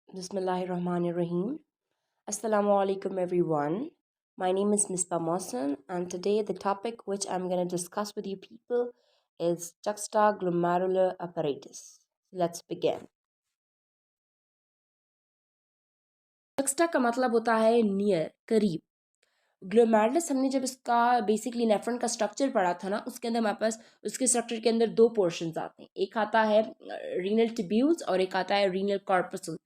Bismillahirrahmanirrahim. Assalamu alaikum everyone. My name is Misbah Mohsen and today the topic which I'm going to discuss with you people is juxtaglomerular apparatus. Let's begin. Juxta का मतलब होता है near, करीब. Glomerulus हमने जब इसका basically nephron का structure पढ़ा था ना, उसके अंदर हमारे पास उसके स्ट्रक्चर के अंदर दो पोर्शंस आते हैं. एक आता है रीनल ट्यूब्यूल्स और एक आता है रीनल कॉर्पसल.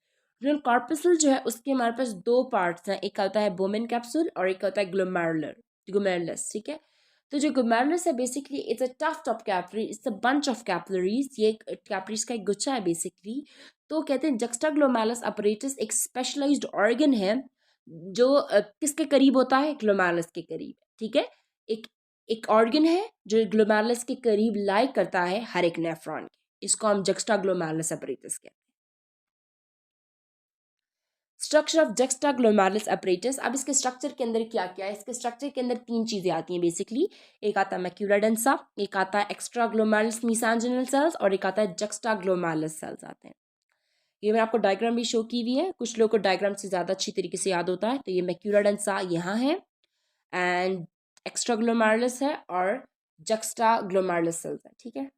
रीनल कॉर्पसल जो है उसके हमारे पास दो पार्ट्स हैं. एक आता है बोमेन कैप्सूल और एक आता है ग्लोमेरुलस. ठीक है. तो जो ग्लोमेरुलस है basically it's a tuft of capillary, it's a bunch of capillaries. ये कैपिलरीज का एक गुच्छा है बेसिकली. तो कहते हैं जक्स्टाग्लोमेरुलस अपरेटस एक स्पेशलाइज्ड ऑर्गन है जो किसके करीब होता है, ग्लोमेरुलस के करीब. ठीक है. एक एक ऑर्गन है जो ग्लोमेरुलस के करीब लाई करता है हर एक नेफ्रॉन के. इसको हम जक्स्टाग्लोमेरुलस अपरेटस कहते हैं. Structure of juxtaglomerular apparatus. अब इसके स्ट्रक्चर के अंदर क्या क्या है? इसके स्ट्रक्चर के अंदर तीन चीजें आती हैं बेसिकली. एक आता है मैक्यूला डेंसा, एक आता है एक्स्ट्राग्लोमेरुलस मेसेंजिनल सेल्स और एक आता है जक्स्टाग्लोमेरुलस सेल्स आते हैं. ये मैंने आपको डायग्राम भी शो की हुई है. कुछ लोगों को डायग्राम से ज़्यादा अच्छी तरीके से याद होता है. तो ये मैक्यूला डेंसा यहाँ है एंड एक्स्ट्राग्लोमेरुलस है और जक्स्टाग्लोमेरुलस सेल्स है. ठीक है.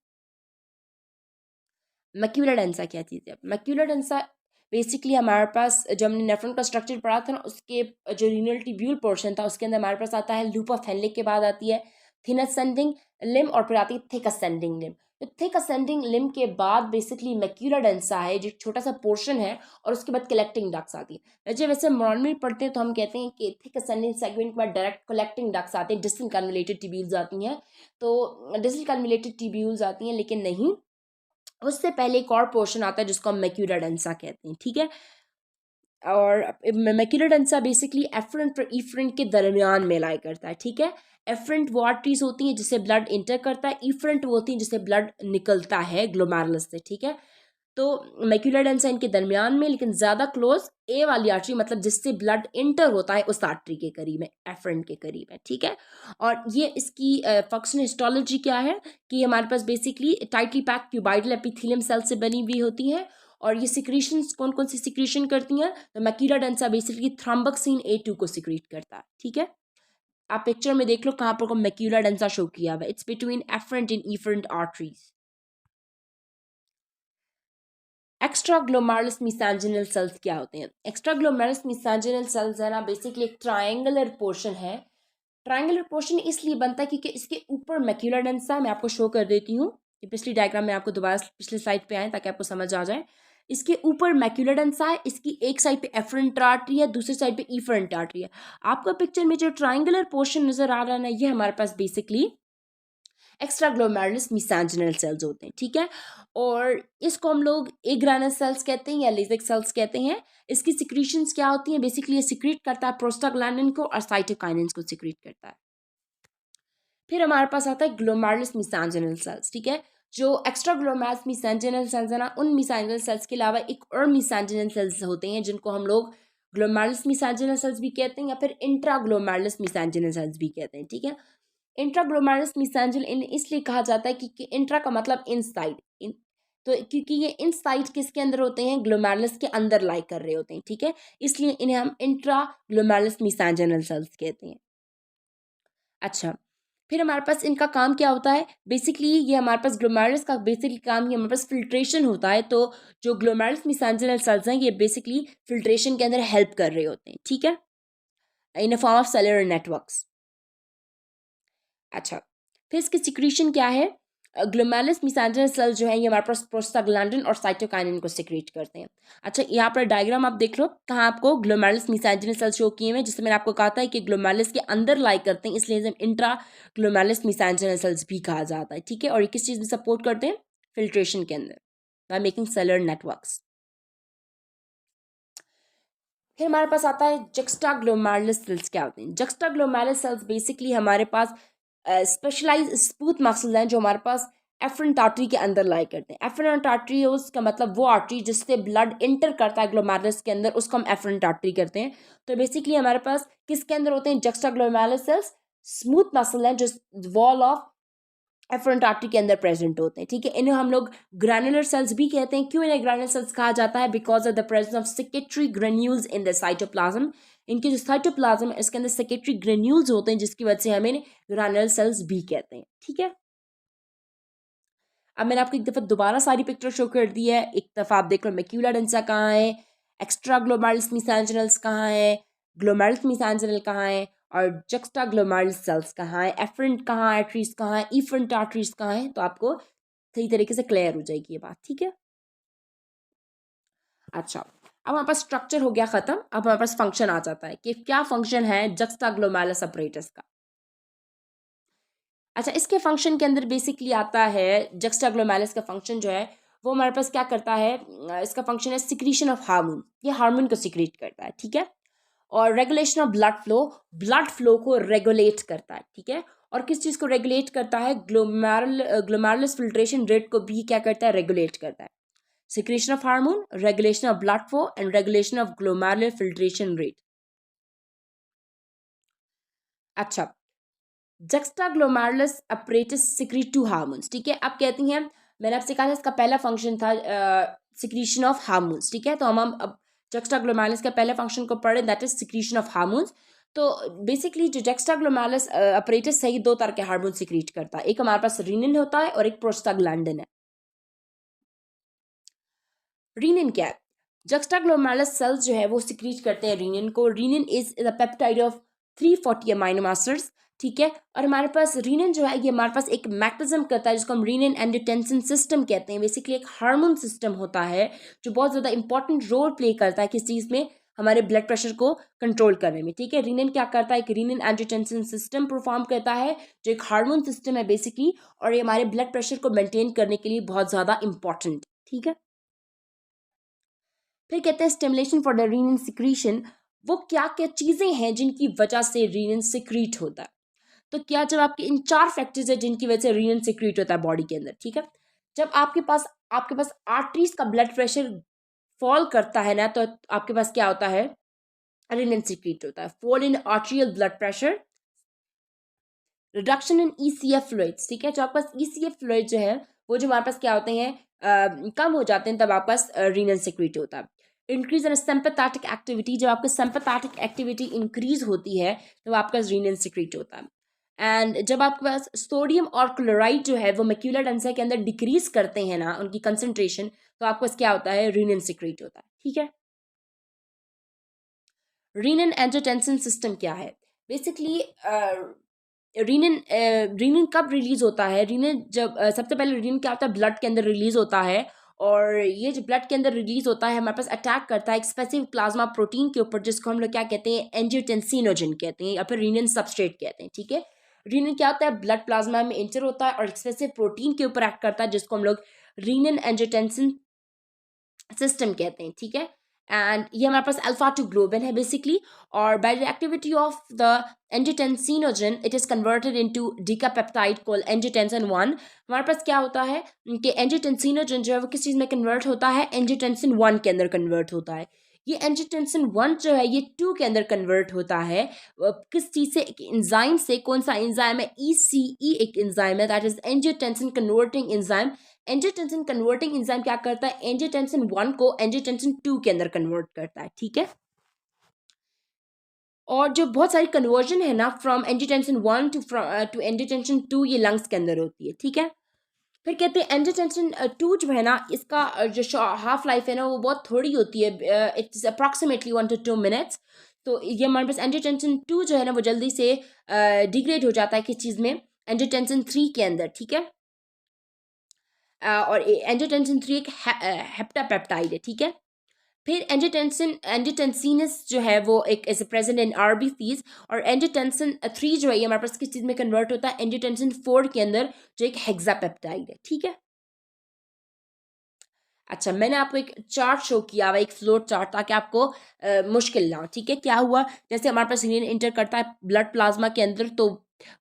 मैक्यूला डेंसा क्या चीज़ है? मैक्यूला डेंसा बेसिकली हमारे पास जब हमने नेफ्रॉन का स्ट्रक्चर पढ़ा था ना, उसके जो रीनल ट्यूब्यूल पोर्शन था उसके अंदर हमारे पास आता है लूप ऑफ हेनले. के बाद आती है थिन असेंडिंग लिम और फिर आती है थिक असेंडिंग लिम. तो थिक असेंडिंग लिम के बाद बेसिकली मैक्यूला डेंसा है जो छोटा सा पोर्शन है और उसके बाद कलेक्टिंग डक्ट्स आती है. जब वैसे नॉर्मली पढ़ते हैं तो हम कहते हैं कि थिक असेंडिंग सेगमेंट के बाद डायरेक्ट कलेक्टिंग डक्ट्स आते हैं, डिस्टल कन्वलेटेड ट्यूब्यूल्स आती हैं. तो डिस्टल कन्वलेटेड ट्यूब्यूल्स आती हैं, लेकिन नहीं, उससे पहले एक और पोर्शन आता है जिसको हम मैक्यूला डेंसा कहते हैं. ठीक है. और मैक्यूला डेंसा बेसिकली एफरेंट और इफरेंट के दरमियान में लाई करता है. ठीक है. एफरेंट वो आर्टरीज होती हैं जिससे ब्लड इंटर करता है, इफरेंट वो होती हैं जिससे ब्लड निकलता है ग्लोमेरुलस से. ठीक है. तो मैक्यूला डेंसा इनके दरमियान में, लेकिन ज़्यादा क्लोज ए वाली आर्टरी मतलब जिससे ब्लड इंटर होता है उस आर्टरी के करीब है, एफरेंट के करीब है. ठीक है. और ये इसकी फंक्शन हिस्टोलॉजी क्या है कि हमारे पास basically tightly pack cuboidal epithelium cell से बनी हुई होती है. और ये सिक्रीशंस कौन कौन सी सिक्रीशन करती हैं? तो macula densa basically thromboxane A2 को सिक्रीट करता है. ठीक है. आप पिक्चर में देख लो कहाँ पर को मैक्यूला डेंसा शो किया हुआ है. It's between afferent and efferent arteries. Extraglomerular mesangial cells क्या होते हैं? एक्स्ट्राग्लोमेरुलस मेसेंजिनल सेल्स है ना बेसिकली एक ट्रायंगुलर पोर्शन है. ट्रायंगुलर पोर्शन इसलिए बनता है क्योंकि इसके ऊपर मैक्यूला डेंसा, मैं आपको शो कर देती हूँ कि पिछली डायग्राम में आपको दोबारा पिछले स्लाइड पे आए ताकि आपको समझ आ जाए. इसके ऊपर मैक्यूला डेंसा है, इसकी एक साइड पे एफरेंट आर्टरी है, दूसरी साइड पे इफरेंट आर्टरी है. आपको पिक्चर में जो ट्रायंगुलर पोर्शन नजर आ रहा है ना, ये हमारे पास बेसिकली एक्स्ट्राग्लोमेरुलस मेसेंजिनल सेल्स होते हैं. ठीक है. और इसको हम लोग एग्रानल सेल्स कहते हैं या लेजिक सेल्स कहते हैं. इसकी सिक्रीशंस क्या होती हैं? बेसिकली ये सिक्रीट करता है प्रोस्टाग्लैंडिन को और साइटोकाइनिन्स को सिक्रीट करता है. फिर हमारे पास आता है ग्लोमेरुलस मेसेंजिनल सेल्स. ठीक है. जो एक्स्ट्राग्लोमेरुलस मेसेंजिनल सेल्स है ना, उन मेसेंजिनल सेल्स के अलावा एक और मेसेंजिनल सेल्स होते हैं जिनको हम लोग ग्लोमेरुलस मेसेंजिनल सेल्स भी कहते हैं या फिर इंट्राग्लोमेरुलस मेसेंजिनल सेल्स भी कहते हैं. ठीक है. इंट्राग्लोमेरुलस मेसेंजिनल इसलिए कहा जाता है क्योंकि इंट्रा का मतलब इनसाइड. तो क्योंकि ये इनसाइड किसके अंदर होते हैं? ग्लोमेरुलस के अंदर लाई कर रहे होते हैं. ठीक है. इसलिए इन्हें हम इंट्राग्लोमेरुलस मेसेंजिनल सेल्स कहते हैं. अच्छा. फिर हमारे पास इनका काम क्या होता है? बेसिकली ये हमारे पास ग्लोमेरुलस का बेसिकली काम ये हमारे पास फिल्ट्रेशन होता है. तो जो ग्लोमेरुलस मेसेंजिनल सेल्स हैं ये बेसिकली फिल्ट्रेशन के अंदर हेल्प कर रहे होते हैं. ठीक है. In a form of cellular networks. अच्छा. फिर इसकी सिक्रीशन क्या है? ग्लोमेरुलस मेसेंजिनल सेल जो है ये हमारे पास प्रोस्टाग्लैंडिन और साइटोकाइनिन को सिक्रीट करते हैं. अच्छा. यहाँ पर डायग्राम आप देख लो कहाँ आपको ग्लोमेरुलस मेसेंजिनल सेल शो किए हुए हैं, जिससे मैंने आपको कहा था कि ग्लोमेरुलस के अंदर लाई करते हैं, इसलिए इंट्रा ग्लोमेरुलस मेसेंजिनल सेल्स भी कहा जाता है. ठीक है. और ये किस चीज़ में सपोर्ट करते हैं? फिल्ट्रेशन के अंदर, बाय मेकिंग सेलुलर नेटवर्क्स. फिर हमारे पास आता है जक्स्टाग्लोमेरुलस सेल्स क्या होते हैं? जक्स्टाग्लोमेरुलस सेल्स बेसिकली हमारे पास स्पेशलाइज स्मूथ मसल्स हैं जो हमारे पास एफरेंट आर्टरी के अंदर लाई करते हैं. एफरेंट आर्टरी उसका मतलब वो आर्टरी जिससे ब्लड इंटर करता है ग्लोमेरुलस के अंदर, उसको हम एफरेंट आर्टरी करते हैं. तो बेसिकली हमारे पास किसके अंदर होते हैं? Juxtaglomerular sales. स्मूथ मसल हैं जो वॉल ऑफ एफरेंट आर्टरी के अंदर प्रेजेंट होते हैं, ठीक है। इन्हें हम लोग ग्रैनुलर सेल्स भी कहते हैं। क्यों इन्हें ग्रैनुलर सेल्स कहा जाता है? Because of the presence of secretary granules in the cytoplasm. इनके जो साइटोप्लाज्म है इसके अंदर सेक्रेटरी ग्रेन्यूल्स होते हैं, जिसकी वजह से हम इन्हें ग्रैनुलर सेल्स भी कहते हैं, ठीक है। अब मैंने आपको एक दफ़ा दोबारा सारी पिक्चर शो कर दी है। एक दफ़ा आप देख लो मैक्यूला डेंसा कहाँ है, एक्स्ट्रा ग्लोमेरुलस मेसेंचिनल्स कहाँ है, ग्लोमेरुलस मेसेंचिनल कहाँ है, और जक्स्टा ग्लोमेरुलस सेल्स कहाँ है, एफरेंट कहाँ है, आर्टरीज कहाँ है, इफरेंट आर्टरीज कहाँ है। तो आपको सही तरीके से क्लियर हो जाएगी ये बात, ठीक है। अच्छा, अब हमारे पास स्ट्रक्चर हो गया खत्म। अब हमारे पास फंक्शन आ जाता है कि क्या फंक्शन है जक्स्टा ग्लोमेरुलस अपरेटस का। अच्छा, इसके फंक्शन के अंदर बेसिकली आता है जक्स्टाग्लोमेरुलस का फंक्शन जो है वो हमारे पास क्या करता है, इसका फंक्शन है सिक्रीशन ऑफ हार्मोन। ये हार्मोन को सिक्रीट करता है, ठीक है। और रेगुलेशन ऑफ ब्लड फ्लो को रेगुलेट करता है, ठीक है। और किस चीज़ को रेगुलेट करता है? ग्लोमेरुलस फिल्ट्रेशन रेट को भी क्या करता है? रेगुलेट करता है। Secretion of hormone, regulation of blood flow and regulation of glomerular filtration rate. अच्छा, juxtaglomerular apparatus secrete to hormones, ठीक है। अब कहती हैं, मैंने आपसे कहा था इसका पहला फंक्शन था सिक्रीशन ऑफ हार्मोन्स, ठीक है। तो हम अब जक्स्टाग्लोमेरुलस का पहले फंक्शन को पढ़े, that is secretion of hormones. तो बेसिकली जो जक्स्टाग्लोमेरुलस अपरेटस है ये दो तरह के हार्मोन सिक्रीट करता है। एक हमारे पास रीनिन होता है और एक प्रोस्टाग्लैंडिन है। रीनिन क्या है? जक्स्टाग्लोमेरुलस सेल्स जो है वो सिक्रीट करते हैं रीनिन को। Renin is the peptide of 340 amino acids, ठीक है। और हमारे पास रीनिन जो है ये हमारे पास एक मैकेनिज्म करता है जिसको हम रीनिन एंजियोटेंसिन सिस्टम कहते हैं। बेसिकली एक हार्मोन सिस्टम होता है जो बहुत ज़्यादा इंपॉर्टेंट रोल प्ले करता है किस चीज़ में? हमारे ब्लड प्रेशर को कंट्रोल करने में, ठीक है। रीनिन क्या करता है? एक रीनिन एंजियोटेंसिन सिस्टम परफॉर्म करता है जो एक हार्मोन सिस्टम है बेसिकली, और ये हमारे ब्लड प्रेशर को मेंटेन करने के लिए बहुत ज़्यादा इंपॉर्टेंट, ठीक है। फिर कहते हैं स्टिमुलेशन फॉर द रीनिन सिक्रीशन। वो क्या क्या चीज़ें हैं जिनकी वजह से रीनिन सिक्रीट होता है? तो क्या जब आपके इन 4 फैक्टर्स है जिनकी वजह से रीनिन सिक्रीट होता है बॉडी के अंदर, ठीक है। जब आपके पास आर्टरीज का ब्लड प्रेशर फॉल करता है ना, तो आपके पास क्या होता है? रीनिन सिक्रीट होता है। Fall in arterial blood pressure, reduction in ECF fluids, ठीक है। जो आपके पास ईसीएफ फ्लूइड जो है वो जो हमारे पास क्या होते हैं, कम हो जाते हैं, तब आपके पास रीनल सिक्रीट होता है। इंक्रीज इन सिंपैथेटिक एक्टिविटी, जब आपकी सिंपैथेटिक एक्टिविटी इंक्रीज होती है तो आपका रीनल सिक्रीट होता है। एंड जब आपके पास सोडियम और क्लोराइड जो है वो मैक्यूलर डेंसा के अंदर डिक्रीज करते हैं ना उनकी कंसंट्रेशन, तो आपके पास क्या होता है? रीनल सिक्रीट होता है, ठीक है। रीनिन एंजियोटेंसिन सिस्टम क्या है? बेसिकली रीनिन कब रिलीज होता है? रीनिन जब सबसे पहले रीनिन क्या होता है? ब्लड के अंदर रिलीज होता है। और ये जो ब्लड के अंदर रिलीज होता है हमारे पास अटैक करता है एक स्पेसिफिक प्लाज्मा प्रोटीन के ऊपर, जिसको हम लोग क्या कहते हैं? एंजियोटेंसिनोजन कहते हैं या फिर रीनिन सबस्ट्रेट कहते हैं, ठीक है। रीनिन क्या होता है? ब्लड प्लाज्मा में इंटर होता है और एक स्पेसिफिक प्रोटीन के ऊपर एक्ट करता है जिसको हम लोग रीनिन एंजियोटेंसिन सिस्टम कहते हैं, ठीक है। एंड ये हमारे पास अल्फा टू ग्लोबिन है बेसिकली। और by the activity of the angiotensinogen it is converted into decapeptide called angiotensin 1। हमारे पास क्या होता है कि एंजियोटेंसिनोजन जो है वो किस चीज़ में कन्वर्ट होता है? एंजियोटेंसिन 1 के अंदर कन्वर्ट होता है। ये एंजियोटेंसिन 1 जो है ये 2 के अंदर कन्वर्ट होता है। किस चीज़ से? एक एंजाइम से। कौन सा एंजाइम है? ईसीई एक एंजाइम है, that is angiotensin converting enzyme. Angiotensin converting enzyme क्या करता है? एंजियोटेंसिन 1 को एंजियोटेंसिन 2 के अंदर कन्वर्ट करता है, ठीक है। और जो बहुत सारी कन्वर्जन है ना फ्रॉम एंजियोटेंसिन 1 टू एंजियोटेंसिन 2, ये लंग्स के अंदर होती है, ठीक है। फिर कहते हैं एंजियोटेंसिन 2 जो है ना इसका जो हाफ लाइफ है ना वो बहुत थोड़ी होती है। It's approximately 1 to 2 minutes। तो ये हमारे पास एंजियोटेंसिन 2 जो है ना वो जल्दी से डिग्रेड हो जाता है किस चीज़ में? एंजियोटेंसिन 3 के अंदर, ठीक है। और एंजियोटेंसिन 3 एक हेप्टापेप्टाइड है, ठीक है। फिर एंजियोटेंसिनस जो है वो एक इज प्रेजेंट इन आरबीसीज। और एंजियोटेंसिन 3 जो है ये हमारे पास किस चीज़ में कन्वर्ट होता है? एंजियोटेंसिन 4 के अंदर, जो एक हेक्सापेप्टाइड है, ठीक है। अच्छा, मैंने आपको एक चार्ट शो किया हुआ, एक फ्लोट चार्ट, ताकि आपको मुश्किल ना हो, ठीक है। क्या हुआ? जैसे हमारे पास रीनिन इंटर करता है ब्लड प्लाज्मा के अंदर, तो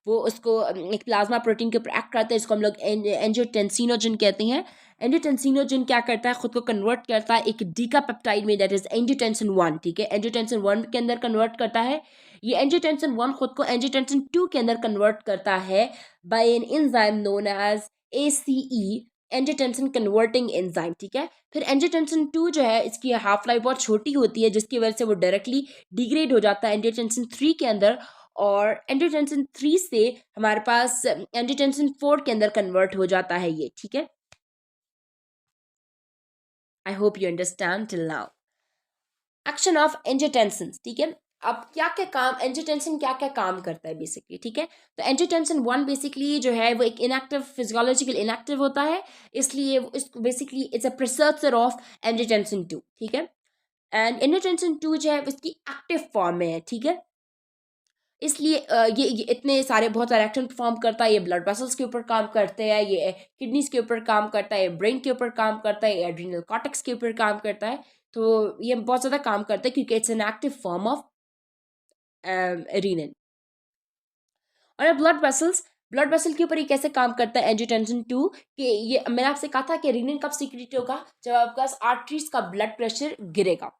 वो उसको एक प्लाज्मा प्रोटीन के ऊपर एक्ट करता है, इसको हम लोग एंजियोटेंसिनोजन कहते हैं। एंजियोटेंसिनोजन क्या करता है, खुद को कन्वर्ट करता है एक डीकापेप्टाइड में, दैट इज एंजियोटेंसिन 1, ठीक है, एंजियोटेंसिन 1 के अंदर कन्वर्ट करता है। ये एंजियोटेंसिन 1 खुद को एंजियोटेंसिन 2 के अंदर कन्वर्ट करता है by an enzyme known as ACE, angiotensin converting enzyme, ठीक है। फिर एंजियोटेंसिन 2 जो है इसकी हाफ लाइफ बहुत छोटी होती है, जिसकी वजह से वो डायरेक्टली डिग्रेड हो जाता है एंजियोटेंसिन 3 के अंदर, और एंजियोटेंसिन 3 से हमारे पास एंजियोटेंसिन 4 के अंदर कन्वर्ट हो जाता है ये, ठीक है। I hope you understand till now. Action of angiotensin, ठीक है। अब क्या क्या काम एंजियोटेंसिन क्या क्या काम करता है बेसिकली, ठीक है। तो एंजियोटेंसिन 1 बेसिकली जो है वो एक इनएक्टिव, फिजियोलॉजिकल इनएक्टिव होता है, इसलिए इसको basically it's a precursor of angiotensin 2, ठीक है। एंड एंजियोटेंसिन 2 जो है उसकी एक्टिव फॉर्म में है, ठीक है। इसलिए ये इतने सारे बहुत सारे एक्शन परफॉर्म करता है, ये ब्लड वेसल्स के ऊपर काम करते हैं, ये किडनीज के ऊपर काम करता है, ये ब्रेन के ऊपर काम करता है, ये एड्रीनल कॉर्टेक्स के ऊपर काम करता है। तो ये बहुत ज़्यादा काम करता है क्योंकि it's an active form of renin. और ब्लड वेसल के ऊपर ये कैसे काम करता है एंजियोटेंसिन 2, कि ये मैंने आपसे कहा था कि रीनन कब सीक्रेट होगा, जब आपके पास आर्टरीज का ब्लड प्रेशर गिरेगा।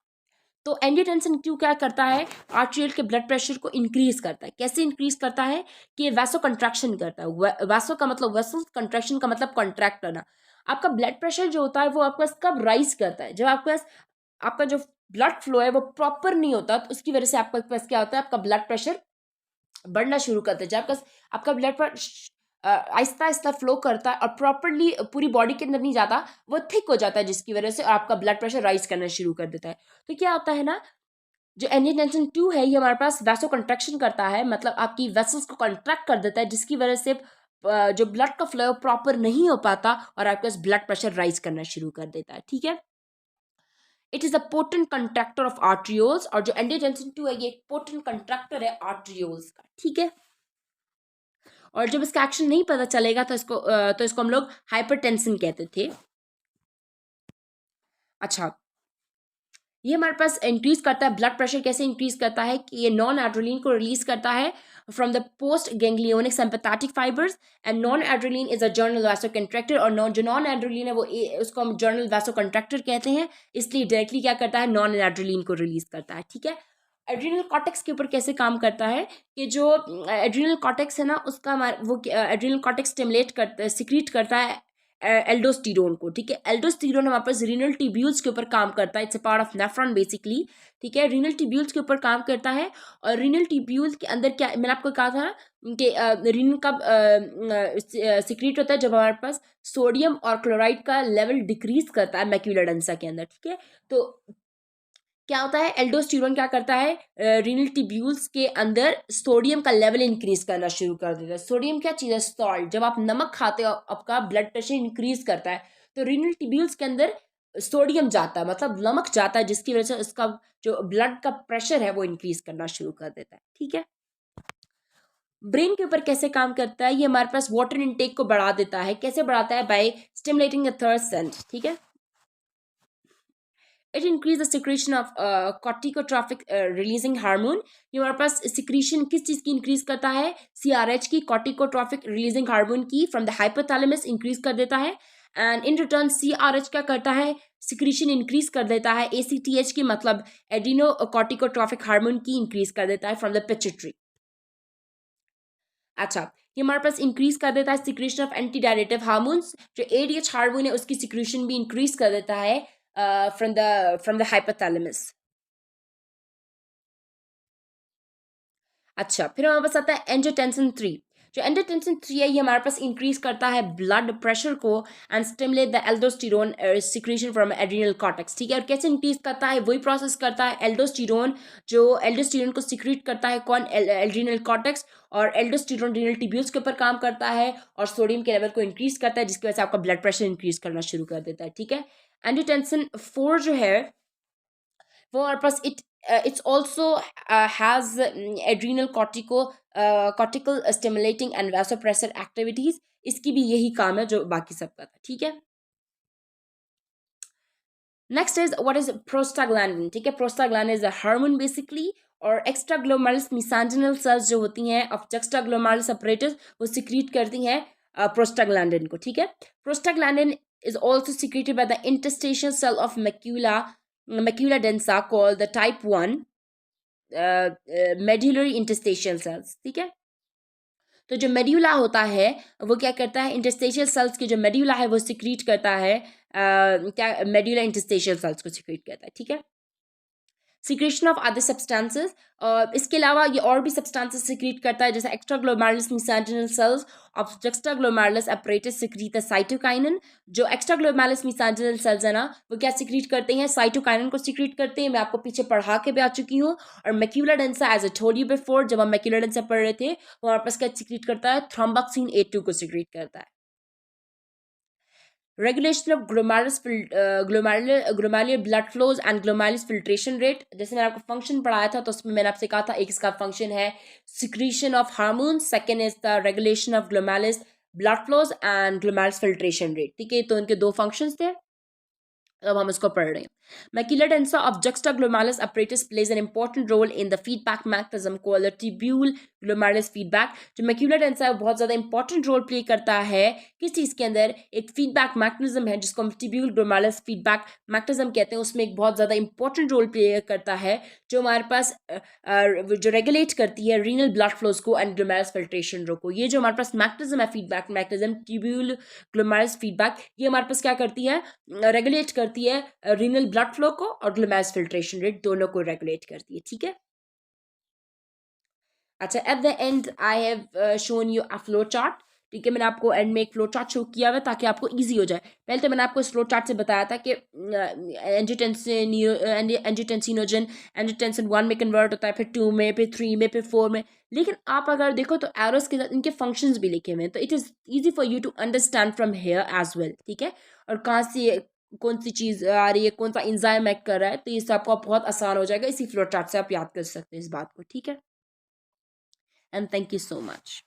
तो एंजियोटेंसिन 2 क्या करता है, आर्टेरियल के ब्लड प्रेशर को इंक्रीज करता है। कैसे इंक्रीज करता है कि वैसो कंट्रैक्शन करता है। वैसो का मतलब वेसल, कंट्रैक्शन का मतलब कॉन्ट्रैक्ट करना। आपका ब्लड प्रेशर जो होता है वो आपके पास कब राइज करता है, जब आपके पास आपका जो ब्लड फ्लो है वो प्रॉपर नहीं होता, तो उसकी वजह से आपके पास क्या होता है, आपका ब्लड प्रेशर बढ़ना शुरू करता है। जब आपका ब्लड पर आहिस्ता आहिस्ता फ्लो करता है और प्रॉपरली पूरी बॉडी के अंदर नहीं जाता, वो थिक हो जाता है, जिसकी वजह से आपका ब्लड प्रेशर राइज करना शुरू कर देता है। तो क्या होता है ना, जो एंजियोटेंसिन 2 है ये हमारे पास वैसो कंट्रैक्शन करता है, मतलब आपकी वेसल्स को कंट्रैक्ट कर देता है, जिसकी वजह से जो ब्लड का फ्लो प्रॉपर नहीं हो पाता और आपके पास ब्लड प्रेशर राइज करना शुरू कर देता है, ठीक है। It is a potent contractor of arterioles, और जो एंजियोटेंसिन 2 है ये एक पोटेंट कंट्रैक्टर है आर्ट्रियोल्स का, ठीक है। और जब इसका एक्शन नहीं पता चलेगा तो इसको हम लोग हाइपरटेंशन कहते थे। अच्छा, ये हमारे पास इंक्रीज करता है ब्लड प्रेशर। कैसे इंक्रीज करता है कि ये नॉन एड्रेलिन को रिलीज करता है from the post ganglionic sympathetic fibres, and non adrenaline is a journal vaso contractor, और जो नॉन एड्रेलिन है वो उसको हम जर्नल वैसो कंट्रैक्टर कहते हैं, इसलिए डायरेक्टली क्या करता है, नॉन एड्रेलिन को रिलीज करता है, ठीक है। एड्रिनल कॉर्टेक्स के ऊपर कैसे काम करता है कि जो एड्रिनल कॉर्टेक्स है ना, उसका वो एड्रिनल कॉर्टेक्स स्टिमुलेट करता है, सिक्रीट करता है एल्डोस्टीरोन को, ठीक है। एल्डोस्टीरोन हमारे पास रीनल ट्यूब्यूल्स के ऊपर काम करता है, it's a part of nephron basically, ठीक है। रीनल ट्यूब्यूल्स के ऊपर काम करता है, और रीनल ट्यूब्यूल्स के अंदर क्या मैंने आपको कहा था ना कि रीनल कब सिक्रीट होता है, जब हमारे पास सोडियम और क्लोराइड का लेवल डिक्रीज करता है मैक्यूलर डेंसा के अंदर, ठीक है। तो क्या होता है, एल्डोस्टेरोन क्या करता है, रीनल ट्यूब्यूल्स के अंदर सोडियम का लेवल इंक्रीज करना शुरू कर देता है। सोडियम क्या चीज़ है, सॉल्ट। जब आप नमक खाते हो आपका ब्लड प्रेशर इंक्रीज करता है, तो रीनल ट्यूब्यूल्स के अंदर सोडियम जाता है, मतलब नमक जाता है, जिसकी वजह से उसका जो ब्लड का प्रेशर है वो इंक्रीज करना शुरू कर देता है, ठीक है। ब्रेन के ऊपर कैसे काम करता है, ये हमारे पास वाटर इनटेक को बढ़ा देता है। कैसे बढ़ाता है, by stimulating the thirst sense, ठीक है। It increase the secretion of corticotrophic releasing hormone। ये हमारे पास सिक्रीशन किस चीज़ की इंक्रीज करता है, CRH की, कॉर्टिकोट्रॉफिक रिलीजिंग हार्मोन की, फ्रॉम द हाइपोथैलेमस इंक्रीज कर देता है। एंड इन रिटर्न CRH क्या करता है, सिक्रीशन इंक्रीज कर देता है ACTH की, मतलब एडिनो कॉर्टिकोट्रॉफिक हार्मोन की इंक्रीज कर देता है फ्रॉम द पिट्यूटरी। अच्छा, ये हमारे पास इंक्रीज कर देता है सिक्रीशन ऑफ एंटी डायरेटिव हार्मोन्स। जो ADH हार्मोन है उसकी सिक्रीशन भी इंक्रीज कर देता है फ्रॉम द हाइपोथैलेमस। अच्छा, फिर हमारे पास आता है एंजियोटेंसिन 3। जो एंजियोटेंसिन 3 है ये हमारे पास इंक्रीज करता है ब्लड प्रेशर को and stimulate the aldosterone secretion from adrenal cortex, ठीक है। और कैसे इंक्रीज करता है, वही प्रोसेस करता है एल्डोस्टेरोन, जो एल्डोस्टेरोन को सिक्रीट करता है कौन, एड्रिनल कॉर्टेक्स, और एल्डोस्टेरोन रीनल ट्यूब्यूल्स के ऊपर काम करता है और सोडियम के लेवल को इंक्रीज करता है, जिसकी वजह से आपका ब्लड प्रेशर इंक्रीज करना शुरू कर देता है, ठीक है। एंजियोटेंसिन 4 जो है वो हमारे पास it's also has adrenal cortical stimulating and vasopressor activities। इसकी भी यही काम है जो बाकी सबका था, ठीक है। Next is what is prostaglandin, ठीक है। Prostaglandin is a hormone basically, और एक्स्ट्रा ग्लोमेरुलस मिसेंजिनल सेल्स जो होती हैं ऑफ जक्स्टा ग्लोमेरुलस सेपरेटस वो सिक्रीट करती हैं प्रोस्टाग्लैंडिन को, ठीक है। Prostaglandin is also secreted by the interstitial cell of macula densa called the type 1 medullary interstitial cells. ठीक है, तो जो मेड्यूला होता है वो क्या करता है, इंटरस्टेशियल सेल्स की जो मेड्यूला है वो सिक्रीट करता है, क्या मेड्यूला इंटरस्टेशियल सेल्स को सिक्रीट करता है. ठीक है, सिक्रेशन ऑफ अदर सब्सटेंसेस, इसके अलावा ये और भी सब्सटेंसेस सिक्रीट करता है, जैसे extra glomerular mesangial cells of juxta glomerular apparatus secrete cytokinin. जो एक्स्ट्रा ग्लोमेरुलस मेसेंचिनल सेल्स है ना वो क्या सिक्रीट करते हैं, साइटोकाइनिन को सिक्रीट करते हैं. मैं आपको पीछे पढ़ा के भी आ चुकी हूँ. और macula densa as a told you before, जब हम मैक्यूला डेंसा पढ़ रहे थे वो हमारे पास क्या सिक्रीट करता है, थ्रोम्बोक्सिन A2 को सिक्रीट करता है. Regulation of glomerular blood flows and glomerulus filtration rate. जैसे मैंने आपको फंक्शन पढ़ाया था तो उसमें मैंने आपसे कहा था एक इसका फंक्शन है secretion of hormone, second is the regulation of glomerulus blood flows and glomerulus filtration rate. ठीक है, तो इनके दो फंक्शंस थे, अब हम इसको पढ़ रहे हैं. Macular densa of juxtaglomerulus apparatus plays an important role in the feedback mechanism called the tubule glomerulus feedback. जो macular densa है वो बहुत ज़्यादा इंपॉर्टेंट रोल प्ले करता है किस चीज़ के अंदर, एक फीडबैक मैकेनिज्म है जिसको हम tubule glomerulus feedback mechanism कहते हैं, उसमें एक बहुत ज़्यादा इंपॉर्टेंट रोल प्ले करता है जो हमारे पास जो रेगुलेट करती है रीनल ब्लड फ्लोज को एंड ग्लोमेरुलस फिल्ट्रेशन रो को. ये जो हमारे पास मैकेनिज्म है feedback mechanism tubule glomerulus feedback, ये हमारे पास क्या करती है, रेगुलेट करती है रीनल ब्लड फ्लो को और ग्लोमेरुलस फिल्ट्रेशन रेट दोनों को रेगुलेट करती है. ठीक है, अच्छा at the and I have shown you a flow chart. ठीक है, मैंने आपको एंड में एक फ्लो चार्ट शो किया हुआ ताकि आपको इजी हो जाए. पहले तो मैंने आपको इस फ्लो चार्ट से बताया था कि एंजियोटेंसिनोजन एंजियोटेंसिन 1 में कन्वर्ट होता है, फिर 2 में, फिर 3 में, फिर 4 में. लेकिन आप अगर देखो तो एरोस के साथ इनके फंक्शंस भी लिखे हुए हैं, तो it is easy for you to understand from here as well. ठीक है, और कहाँ से कौन सी चीज़ आ रही है, कौन सा इंजाइम एक्ट कर रहा है, तो इससे आपको बहुत आसान हो जाएगा. इसी फ्लो चार्ट से आप याद कर सकते हैं इस बात को. ठीक है, and thank you so much.